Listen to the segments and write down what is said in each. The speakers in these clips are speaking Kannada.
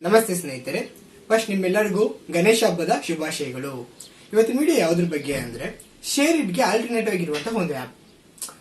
ನಮಸ್ತೆ ಸ್ನೇಹಿತರೆ, ಫಸ್ಟ್ ನಿಮ್ಮೆಲ್ಲರಿಗೂ ಗಣೇಶ ಹಬ್ಬದ ಶುಭಾಶಯಗಳು. ಇವತ್ತಿನ ವಿಡಿಯೋ ಯಾವುದ್ರ ಬಗ್ಗೆ ಅಂದ್ರೆ ಶೇರಿಟ್ಗೆ ಆಲ್ಟರ್ನೇಟಿವ್ ಆಗಿರುವಂತಹ ಒಂದು ಆಪ್.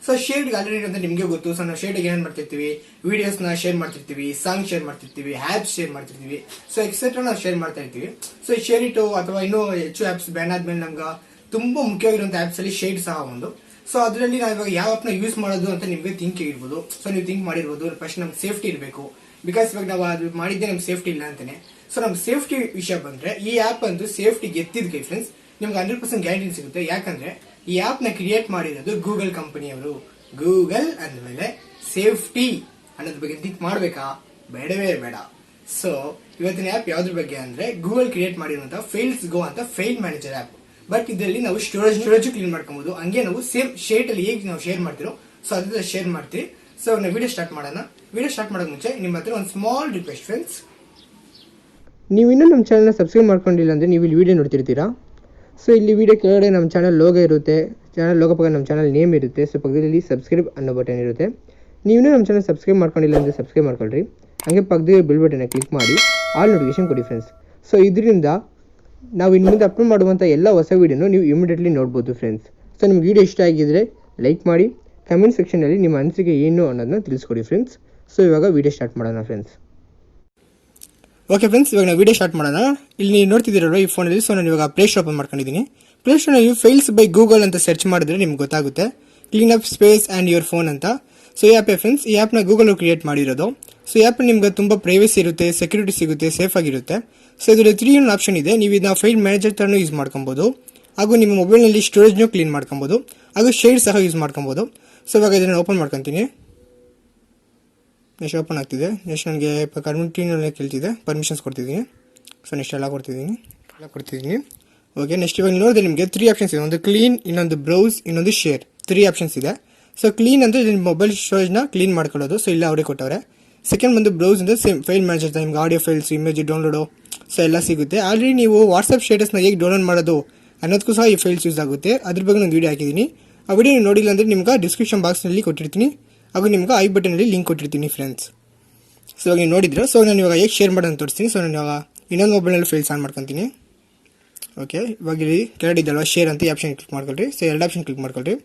ಸೊ ಶೇರ್ಡ್ ಆಲ್ಟರ್ನೇಟಿವ್ ಅಂತ ನಿಮಗೆ ಗೊತ್ತು. ಸೊ ನಾವು ಶೇರ್ಡ್ ಏನ್ ಮಾಡ್ತಿರ್ತೀವಿ, ವಿಡಿಯೋಸ್ ನ ಶೇರ್ ಮಾಡ್ತಿರ್ತೀವಿ, ಸಾಂಗ್ ಶೇರ್ ಮಾಡ್ತಿರ್ತೀವಿ, ಆಪ್ಸ್ ಶೇರ್ ಮಾಡ್ತಿರ್ತೀವಿ, ಸೊ ಎಕ್ಸೆಟ್ರಾ ನಾವು ಶೇರ್ ಮಾಡ್ತಾ ಇರ್ತೀವಿ. ಸೊ ಶೇರಿಟ್ ಅಥವಾ ಇನ್ನೂ ಹೆಚ್ಚು ಆಪ್ಸ್ ಬ್ಯಾನ್ ಆದ್ಮೇಲೆ ನಮ್ಗೆ ತುಂಬಾ ಮುಖ್ಯವಾಗಿರುವಂತಹ ಆಪ್ಸ್ ಅಲ್ಲಿ ಶೇಡ್ ಸಹ ಒಂದು. ಸೊ ಅದರಲ್ಲಿ ನಾವು ಇವಾಗ ಯಾವ ಆಪ್ ನ ಯೂಸ್ ಮಾಡೋದು ಅಂತ ನಿಮ್ಗೆ ಥಿಂಕ್ ಇರ್ಬೋದು. ಸೊ ನೀವು ಥಿಂಕ್ ಮಾಡಿರ್ಬೋದು, ಫಸ್ಟ್ ನಮ್ಗೆ ಸೇಫ್ಟಿ ಇರಬೇಕು. ಬಿಕಾಸ್ ಇವಾಗ ನಾವು ಅದು ಮಾಡಿದ್ದೆ ನಮ್ಗೆ ಸೇಫ್ಟಿ ಇಲ್ಲ ಅಂತಾನೆ. ಸೊ ನಮ್ಗೆ ಸೇಫ್ಟಿ ವಿಷಯ ಬಂದ್ರೆ ಈ ಆಪ್ ಅಂತೂ ಸೇಫ್ಟಿ ಗೆತ್ತಿದ ಕೈ ಫ್ರೆಂಡ್ಸ್. ನಿಮ್ಗೆ 100% ಗ್ಯಾರಂಟಿ ಸಿಗುತ್ತೆ. ಯಾಕಂದ್ರೆ ಈ ಆಪ್ ನ ಕ್ರಿಯೇಟ್ ಮಾಡಿರೋದು ಗೂಗಲ್ ಕಂಪನಿಯವರು. ಗೂಗಲ್ ಅಂದ್ಮೇಲೆ ಸೇಫ್ಟಿ ಅನ್ನೋದ್ರ ಬಗ್ಗೆ ಥಿಂಕ್ ಮಾಡ್ಬೇಕಾ? ಬೇಡವೇ ಬೇಡ. ಸೊ ಇವತ್ತಿನ ಆಪ್ ಯಾವ್ದ್ರ ಬಗ್ಗೆ ಅಂದ್ರೆ ಗೂಗಲ್ ಕ್ರಿಯೇಟ್ ಮಾಡಿರುವಂತಹ ಫೈಲ್ಸ್ ಗೋ ಅಂತ ಫೈಲ್ ಮ್ಯಾನೇಜರ್ ಆಪ್. ಬಟ್ ಇದರಲ್ಲಿ ನಾವು ಸ್ಟೋರೇಜ್ ಕ್ಲೀನ್ ಮಾಡ್ಕೊಬಹುದು. ಹಂಗೆ ನಾವು ಸೇಮ್ ಶೇಟ್ ಅಲ್ಲಿ ಹೇಗೆ ನಾವು ಶೇರ್ ಮಾಡ್ತಿರೋ ಸೊ ಅದ್ರ ಶೇರ್ ಮಾಡ್ತೀವಿ. ಸೊ ನಾವು ವಿಡಿಯೋ ಸ್ಟಾರ್ಟ್ ಮಾಡೋಣ. ವಿಡಿಯೋ ಸ್ಟಾರ್ಟ್ ಮಾಡೋಕೆ ಮುಂಚೆ ನಿಮ್ಮ ಹತ್ರ ಒಂದು ಸ್ಮಾಲ್ ರಿಕ್ವೆಸ್ಟ್ ಫ್ರೆಂಡ್ಸ್. ನೀವು ಇನ್ನೂ ನಮ್ಮ ಚಾನಲ್ನ ಸಬ್ಸ್ಕ್ರೈಬ್ ಮಾಡ್ಕೊಂಡಿಲ್ಲ ಅಂದರೆ ನೀವು ಇಲ್ಲಿ ವಿಡಿಯೋ ನೋಡ್ತಿರ್ತೀರಾ. ಸೊ ಇಲ್ಲಿ ವಿಡಿಯೋ ಕೆಳಗಡೆ ನಮ್ಮ ಚಾನಲ್ ಲೋಗೋ ಇರುತ್ತೆ. ಚಾನಲ್ ಲೋಗೋ ಪಕ್ಕ ನಮ್ಮ ಚಾನಲ್ ನೇಮ್ ಇರುತ್ತೆ. ಸೊ ಪಕ್ಕದಲ್ಲಿ ಸಬ್ಸ್ಕ್ರೈಬ್ ಅನ್ನೋ ಬಟನ್ ಇರುತ್ತೆ. ನೀವು ನಮ್ಮ ಚಾನಲ್ ಸಬ್ಸ್ಕ್ರೈಬ್ ಮಾಡ್ಕೊಂಡಿಲ್ಲ ಅಂದರೆ ಸಬ್ಸ್ಕ್ರೈಬ್ ಮಾಡ್ಕೊಳ್ರಿ. ಹಾಗೆ ಪಕ್ಕದಲ್ಲಿ ಬೆಲ್ ಬಟನ್ನ ಕ್ಲಿಕ್ ಮಾಡಿ ಆಲ್ ನೋಟಿಫಿಕೇಶನ್ ಕೊಡಿ ಫ್ರೆಂಡ್ಸ್. ಸೊ ಇದರಿಂದ ನಾವು ಇನ್ನು ಮುಂದೆ ಅಪ್ಲೋಡ್ ಮಾಡುವಂಥ ಎಲ್ಲ ಹೊಸ ವೀಡಿಯೋನು ನೀವು ಇಮಿಡಿಯೇಟ್ಲಿ ನೋಡ್ಬೋದು ಫ್ರೆಂಡ್ಸ್. ಸೊ ನಿಮ್ಗೆ ವಿಡಿಯೋ ಇಷ್ಟ ಆಗಿದ್ದರೆ ಲೈಕ್ ಮಾಡಿ, ಕಮೆಂಟ್ ಸೆಕ್ಷನಲ್ಲಿ ನಿಮ್ಮ ಅನಿಸಿಕೆ ಏನು ಅನ್ನೋದನ್ನ ತಿಳಿಸ್ಕೊಡಿ ಫ್ರೆಂಡ್ಸ್. ಸೊ ಇವಾಗ ವಿಡಿಯೋ ಸ್ಟಾರ್ಟ್ ಮಾಡೋಣ ಫ್ರೆಂಡ್ಸ್. ಓಕೆ ಫ್ರೆಂಡ್ಸ್, ಇವಾಗ ನಾವು ವಿಡಿಯೋ ಸ್ಟಾರ್ಟ್ ಮಾಡೋಣ. ಇಲ್ಲಿ ನೀವು ನೋಡ್ತಿದ್ದೀರಲ್ವ ಈ ಫೋನಲ್ಲಿ. ಸೊ ನಾನು ಇವಾಗ ಪ್ಲೇ ಸ್ಟೋರ್ ಓಪನ್ ಮಾಡ್ಕೊಂಡಿದ್ದೀನಿ. ಪ್ಲೇ ಸ್ಟೋರ್ನಲ್ಲಿ ಫೈಲ್ಸ್ ಬೈ ಗೂಗಲ್ ಅಂತ ಸರ್ಚ್ ಮಾಡಿದ್ರೆ ನಿಮ್ಗೆ ಗೊತ್ತಾಗುತ್ತೆ. Clean up space and your phone ಅಂತ. ಸೊ ಈ ಆ್ಯಪ್ ಫ್ರೆಂಡ್ಸ್, ಈ ಆ್ಯಪ್ನ ಗೂಗಲ್ ಕ್ರಿಯೇಟ್ ಮಾಡಿರೋದು. ಸೊ ಈ ಆ್ಯಪ್ ನಿಮ್ಗೆ ತುಂಬ ಪ್ರೈವಸಿ ಇರುತ್ತೆ, ಸೆಕ್ಯೂರಿಟಿ ಸಿಗುತ್ತೆ, ಸೇಫ್ ಆಗಿರುತ್ತೆ. ಸೊ ಇದರಲ್ಲಿ 3 ಆಪ್ಷನ್ ಇದೆ. ನೀವು ಇದನ್ನ ಫೈಲ್ ಮ್ಯಾನೇಜರ್ ಥರನೂ ಯೂಸ್ ಮಾಡ್ಕೊಬೋದು, ಹಾಗೂ ನಿಮ್ಮ ಮೊಬೈಲ್ನಲ್ಲಿ ಸ್ಟೋರೇಜ್ನೂ ಕ್ಲೀನ್ ಮಾಡ್ಕೊಬೋದು, ಹಾಗೂ ಶೇಡ್ ಸಹ ಯೂಸ್ ಮಾಡ್ಕೊಬೋದು. ಸೊ ಇವಾಗ ಇದನ್ನು ಓಪನ್ ಮಾಡ್ಕೊತೀನಿ. ನೆಕ್ಸ್ಟ್ ಓಪನ್ ಆಗ್ತಿದೆ. ನೆಕ್ಸ್ಟ್ ನನಗೆ ಕಮ್ಯುನಿಟಿನಲ್ಲಿ ಕೇಳ್ತಿದೆ, ಪರ್ಮಿಷನ್ಸ್ ಕೊಡ್ತಿದ್ದೀನಿ. ಸೊ ನೆಕ್ಸ್ಟ್ ಎಲ್ಲ ಕೊಡ್ತಿದ್ದೀನಿ. ಓಕೆ, ನೆಕ್ಸ್ಟ್ ಇವಾಗ ನೋಡಿದ್ರೆ ನಿಮಗೆ 3 ಆಪ್ಷನ್ಸ್ ಇದೆ. ಒಂದು ಕ್ಲೀನ್, ಇನ್ನೊಂದು ಬ್ರೌಸ್, ಇನ್ನೊಂದು ಶೇರ್. 3 ಆಪ್ಷನ್ಸ್ ಇದೆ. ಸೊ ಕ್ಲೀನ್ ಅಂದರೆ ನಿಮ್ಮ ಮೊಬೈಲ್ ಸ್ಟೋರೇಜ್ನ ಕ್ಲೀನ್ ಮಾಡ್ಕೊಳ್ಳೋದು. ಸೊ ಇಲ್ಲ ಅವರೇ ಕೊಟ್ಟವ್ರೆ. ಸೆಕೆಂಡ್ ಬಂದು ಬ್ರೌಸ್ ಅಂದರೆ ಸೇಮ್ ಫೈಲ್ ಮ್ಯಾನೇಜರ್, ನಿಮ್ಗೆ audio files, image download so ಎಲ್ಲ ಸಿಗುತ್ತೆ. ಆಲ್ರೆಡಿ ನೀವು ವಾಟ್ಸಪ್ ಸ್ಟೇಟಸ್ನ ಹೇಗೆ ಡೌನ್ಲೋಡ್ ಮಾಡೋದು ಅನ್ನೋದಕ್ಕೂ ಸಹ ಈ ಫೈಲ್ಸ್ ಯೂಸ್ ಆಗುತ್ತೆ. ಅದ್ರ ಬಗ್ಗೆ ಒಂದು ವೀಡಿಯೋ ಹಾಕಿದ್ದೀನಿ. ಆ ವಿಡಿಯೋ ನೀವು ನೋಡಿಲ್ಲ ಅಂದರೆ ನಿಮ್ಗೆ ಡಿಸ್ಕ್ರಿಪ್ಷನ್ ಬಾಕ್ಸ್ನಲ್ಲಿ ಕೊಟ್ಟಿರ್ತೀನಿ, ಹಾಗೂ ನಿಮ್ಗೆ ಐ ಬಟನಲ್ಲಿ ಲಿಂಕ್ ಕೊಟ್ಟಿರ್ತೀನಿ ಫ್ರೆಂಡ್ಸ್. ಸೊ ಇವಾಗ ನೀವು ನೋಡಿದ್ರೆ, ಸೊ ನಾನು ಇವಾಗ ಹೇಗೆ ಶೇರ್ ಮಾಡೋದು ತೋರಿಸ್ತೀನಿ. ಸೊ ನಾನು ಇವಾಗ ಇನ್ನೊಂದು ಮೊಬೈಲ್ನಲ್ಲಿ ಫೈಲ್ಸ್ ಆನ್ ಮಾಡ್ಕೊತೀನಿ. ಓಕೆ, ಇವಾಗ ಇಲ್ಲಿ ಕೆಳಗಡೆ ಇದಲ್ವ ಶೇರ್ ಅಂತ ಈ ಆಪ್ಷನ್ ಕ್ಲಿಕ್ ಮಾಡ್ಕೊಳ್ರಿ. ಸೊ 2 ಆಪ್ಷನ್ ಕ್ಲಿಕ್ ಮಾಡ್ಕೊಳ್ರಿ.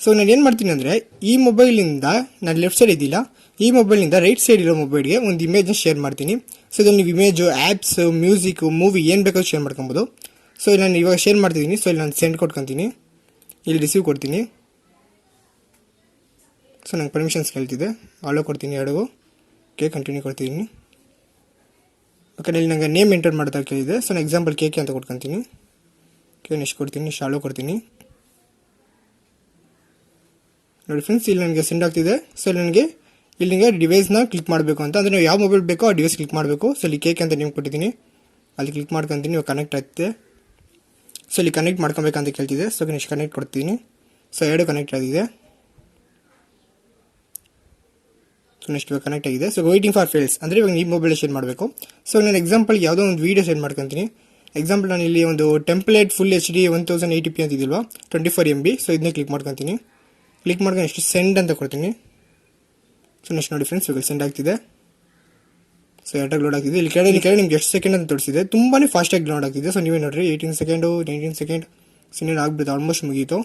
ಸೊ ನಾನು ಏನು ಮಾಡ್ತೀನಿ ಅಂದರೆ, ಈ ಮೊಬೈಲಿಂದ ನಾನು ಲೆಫ್ಟ್ ಸೈಡ್ ಇದ್ದಿಲ್ಲ, ಈ ಮೊಬೈಲಿಂದ ರೈಟ್ ಸೈಡ್ ಇರೋ ಮೊಬೈಲ್ಗೆ ಒಂದು ಇಮೇಜ್ನ ಶೇರ್ ಮಾಡ್ತೀನಿ. ಸೊ ಇದನ್ನು ನೀವು ಇಮೇಜು, ಆ್ಯಪ್ಸ್, ಮ್ಯೂಸಿಕ್, ಮೂವಿ ಏನು ಬೇಕಾದ್ರೂ ಶೇರ್ ಮಾಡ್ಕೊಬೋದು. ಸೊ ಇಲ್ಲಿ ನಾನು ಇವಾಗ ಶೇರ್ ಮಾಡ್ತಿದ್ದೀನಿ. ಸೊ ಇಲ್ಲಿ ನಾನು ಸೆಂಡ್ ಕೊಟ್ಕೊತೀನಿ, ಇಲ್ಲಿ ರಿಸೀವ್ ಕೊಡ್ತೀನಿ. ಸೊ ನಂಗೆ ಪರ್ಮಿಷನ್ಸ್ ಕೇಳ್ತಿದೆ, ಆಲೋ ಕೊಡ್ತೀನಿ 2. Okay, continue ಕೊಡ್ತಿದ್ದೀನಿ. ಓಕೆ, ಇಲ್ಲಿ ನನಗೆ ನೇಮ್ ಎಂಟರ್ ಮಾಡ್ತಾ ಕೇಳಿದೆ. ಸೊ ನಾನು ಎಕ್ಸಾಂಪಲ್ ಕೇಕೆ ಅಂತ ಕೊಟ್ಕೊತೀನಿ. ಓಕೆ, ನೆಕ್ಸ್ಟ್ ಕೊಡ್ತೀನಿ, ನೆಕ್ಸ್ಟ್ ಆಲೋ ಕೊಡ್ತೀನಿ. ನೋಡಿ ಫ್ರೆಂಡ್ಸ್, ಇಲ್ಲಿ ನನಗೆ ಸೆಂಡ್ ಆಗ್ತಿದೆ. ಸೊ ಇಲ್ಲಿ ನನಗೆ ಡಿವೈಸ್ನ ಕ್ಲಿಕ್ ಮಾಡಬೇಕು ಅಂತ, ಅಂದರೆ ನಾವು ಯಾವ ಮೊಬೈಲ್ ಬೇಕೋ ಆ ಡಿವೈಸ್ ಕ್ಲಿಕ್ ಮಾಡಬೇಕು. ಸೊ ಇಲ್ಲಿ ಕೇಕ್ ಅಂತ ನೇಮ್ ಕೊಟ್ಟಿದ್ದೀನಿ, ಅಲ್ಲಿ ಕ್ಲಿಕ್ ಮಾಡ್ಕೊತೀನಿ. ಇವಾಗ ಕನೆಕ್ಟ್ ಆಗ್ತಿದೆ. ಸೊ ಇಲ್ಲಿ ಕನೆಕ್ಟ್ ಮಾಡ್ಕೊಬೇಕಂತ ಕೇಳ್ತಿದೆ. ಸೊ ನೆಕ್ಸ್ಟ್ ಕನೆಕ್ಟ್ ಕೊಡ್ತೀನಿ. ಸೊ 2 ಕನೆಕ್ಟ್ ಆಗಿದೆ. ಸೊ ನೆಕ್ಸ್ಟ್ ಇವಾಗ ಕನೆಕ್ಟ್ ಆಗಿದೆ. ಸೊ ವೈಟಿಂಗ್ ಫಾರ್ ಫೈಲ್ಸ್ ಅಂದರೆ ಇವಾಗ ನೀವು ಮೊಬೈಲ್ ಶೇರ್ ಮಾಡಬೇಕು. ಸೊ ನಾನು ಎಕ್ಸಾಂಪಲ್ ಯಾವುದೋ ಒಂದು ವೀಡಿಯೋ ಶೇರ್ ಮಾಡ್ಕೊತೀನಿ. ಎಕ್ಸಾಂಪಲ್ ನಾನು ಇಲ್ಲಿ ಒಂದು template full HD 1080p ಅಂತಿದ್ದಿಲ್ವಾ, 24 MB. So ಇದನ್ನೇ ಕ್ಲಿಕ್ ಮಾಡ್ಕೊತೀನಿ. ಕ್ಲಿಕ್ ಮಾಡ್ಕೊಂಡು ನೆಕ್ಸ್ಟ್ ಸೆಂಡ್ ಅಂತ ಕೊಡ್ತೀನಿ. ಸೊ ನೆಕ್ಸ್ಟ್ ನೋಡಿ ಫ್ರೆಂಡ್ಸ್, ಇವಾಗ ಸೆಂಡ್ ಆಗ್ತಿದೆ. ಸೊ ಎಟಾಗಿ ಲೋಡ್ ಆಗ್ತಿದೆ. ಇಲ್ಲಿ ಕೆಳಗೆ ನಿಮ್ಗೆ ಎಷ್ಟು ಸೆಕೆಂಡ್ ಅಂತ ತೋರಿಸಿದೆ, ತುಂಬಾ ಫಾಸ್ಟಾಗಿ ಲೋಡ್ ಆಗ್ತಿದೆ. ಸೊ ನೀವೇ ನೋಡಿರಿ, 18 ಸೆಕೆಂಡು, 19 ಸೆಕೆಂಡ್ ಸೆಕೆಂಡ್ ಆಗ್ಬಿಡುತ್ತೆ, ಆಲ್ಮೋಸ್ಟ್ ಮುಗೀತು.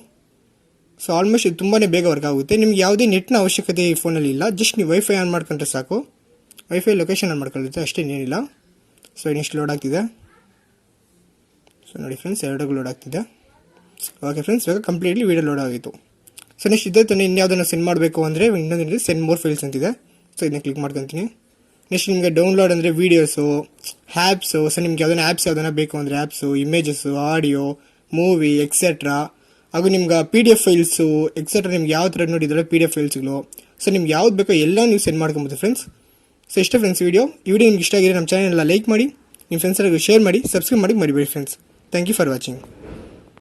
ಸೊ ಆಲ್ಮೋಸ್ಟ್ ಇದು ತುಂಬಾ ಬೇಗ ವರ್ಕ್ ಆಗುತ್ತೆ. ನಿಮ್ಗೆ ಯಾವುದೇ ನೆಟ್ನ ಅವಶ್ಯಕತೆ ಈ ಫೋನಲ್ಲಿ ಇಲ್ಲ. ಜಸ್ಟ್ ನೀವು ವೈಫೈ ಆನ್ ಮಾಡ್ಕೊಂಡ್ರೆ ಸಾಕು. ವೈಫೈ ಲೊಕೇಶನ್ ಆನ್ ಮಾಡ್ಕೊಳ್ಳುತ್ತೆ, ಅಷ್ಟೇ, ಏನಿಲ್ಲ. ಸೊ ನೆಕ್ಸ್ಟ್ ಲೋಡ್ ಆಗ್ತಿದೆ. ಸೊ ನೋಡಿ ಫ್ರೆಂಡ್ಸ್, 2 ಲೋಡ್ ಆಗ್ತಿದೆ. ಓಕೆ ಫ್ರೆಂಡ್ಸ್, ಇವಾಗ ಕಂಪ್ಲೀಟ್ಲಿ ವೀಡಿಯೋ ಲೋಡ್ ಆಗಿತ್ತು. ಸೊ ನೆಕ್ಸ್ಟ್ ಇದೇ ತಾನೇ ಇನ್ಯಾವುದನ್ನು ಸೆಂಡ್ ಮಾಡಬೇಕು ಅಂದರೆ ಇನ್ನೊಂದು ಸೆಂಡ್ ಮೋರ್ ಫೈಲ್ಸ್ ಅಂತಿದೆ. ಸೊ ಇದನ್ನ ಕ್ಲಿಕ್ ಮಾಡ್ಕೊತೀನಿ. ನೆಕ್ಸ್ಟ್ ನಿಮಗೆ ಡೌನ್ಲೋಡ್ ಅಂದರೆ ವೀಡಿಯೋಸು, ಆ್ಯಪ್ಸು. ಸೊ ನಿಮ್ಗೆ ಯಾವುದನ್ನ ಆ್ಯಪ್ಸ್ ಯಾವುದನ್ನ ಬೇಕು ಅಂದರೆ apps, images, audio, movie etcetera, ಹಾಗೂ ನಿಮ್ಗೆ PDF ಫೈಲ್ಸು ಎಕ್ಸೆಟ್ರಾ, ನಿಮ್ಗೆ ಯಾವ ಥರ ನೋಡಿದ್ರೆ PDF ಫೈಲ್ಸ್ಗಳು. ಸೊ ನಿಮ್ಗೆ ಯಾವ್ದು ಬೇಕೋ ಎಲ್ಲ ನೀವು ಸೆಂಡ್ ಮಾಡ್ಕೊಬೋದು ಫ್ರೆಂಡ್ಸ್. ಸೊ ಇಷ್ಟೇ ಫ್ರೆಂಡ್ಸ್ ವಿಡಿಯೋ. ಈ ವಿಡಿಯೋ ನಿಮ್ಗೆ ಇಷ್ಟ ಆಗಿದೆ ನಮ್ಮ ಚಾನಲ್ನ ಲೈಕ್ ಮಾಡಿ, ನಿಮ್ಮ ಫ್ರೆಂಡ್ಸ್ ಶೇರ್ ಮಾಡಿ, ಸಬ್ಸ್ಕ್ರೈಬ್ ಮಾಡಿ ಮರಿಬೇಡಿ friends. Thank you for watching.